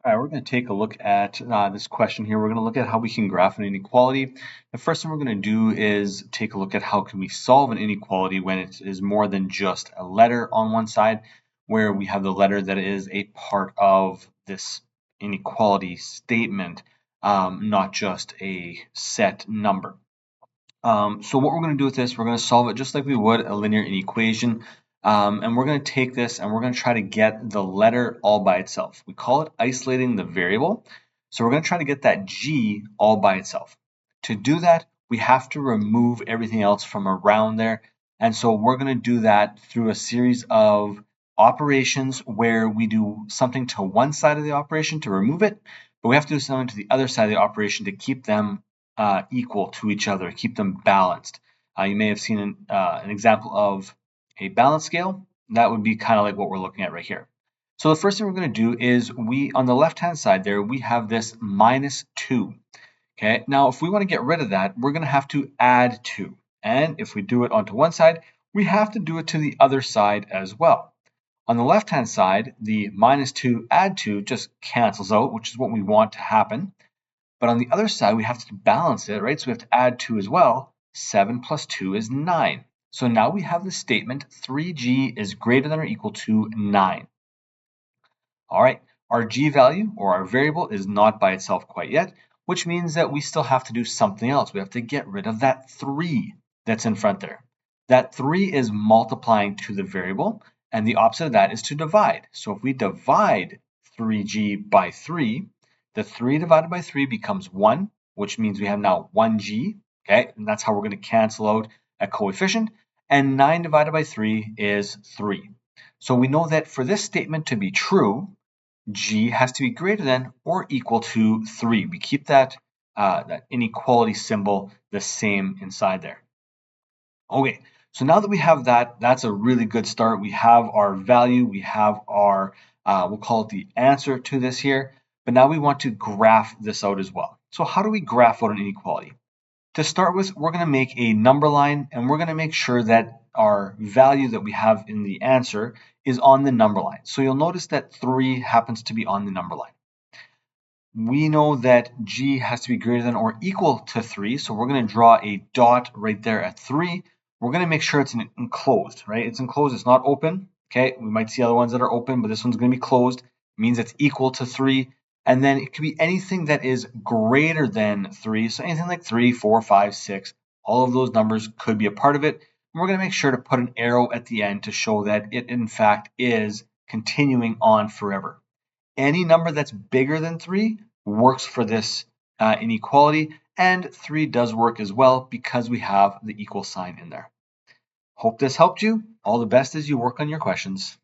All right, we're going to take a look at this question here. We're going to look at how we can graph an inequality. The first thing we're going to do is take a look at how can we solve an inequality when it is more than just a letter on one side, where we have the letter that is a part of this inequality statement, not just a set number. So what we're going to do with this, we're going to solve it just like we would a linear inequation. And we're going to take this and we're going to try to get the letter all by itself. We call it isolating the variable. So we're going to try to get that g all by itself. To do that, we have to remove everything else from around there. And so we're going to do that through a series of operations where we do something to one side of the operation to remove it, but we have to do something to the other side of the operation to keep them equal to each other, keep them balanced. You may have seen an example of a balance scale. That would be kind of like what we're looking at right here. So the first thing we're going to do is on the left-hand side there, we have this minus 2. Okay, now if we want to get rid of that, we're going to have to add 2. And if we do it onto one side, we have to do it to the other side as well. On the left-hand side, the minus 2 add 2 just cancels out, which is what we want to happen. But on the other side, we have to balance it, right? So we have to add 2 as well. 7 plus 2 is 9. So now we have the statement 3g is greater than or equal to 9. All right, our g value or our variable is not by itself quite yet, which means that we still have to do something else. We have to get rid of that 3 that's in front there. That 3 is multiplying to the variable, and the opposite of that is to divide. So if we divide 3g by 3, the 3 divided by 3 becomes 1, which means we have now 1g, okay? And that's how we're going to cancel out a coefficient. And 9 divided by 3 is 3. So we know that for this statement to be true, g has to be greater than or equal to 3. We keep that inequality symbol the same inside there. Okay, so now that we have that, that's a really good start. We have our value, we have our, we'll call it the answer to this here. But now we want to graph this out as well. So how do we graph out an inequality? To start with, we're going to make a number line and we're going to make sure that our value that we have in the answer is on the number line. So you'll notice that 3 happens to be on the number line. We know that g has to be greater than or equal to 3, so we're going to draw a dot right there at 3. We're going to make sure it's enclosed, right? It's enclosed, it's not open. Okay, we might see other ones that are open, but this one's going to be closed. It means it's equal to 3. And then it could be anything that is greater than 3. So anything like 3, 4, 5, 6, all of those numbers could be a part of it. And we're going to make sure to put an arrow at the end to show that it in fact is continuing on forever. Any number that's bigger than 3 works for this inequality, and 3 does work as well because we have the equal sign in there. Hope this helped you. All the best as you work on your questions.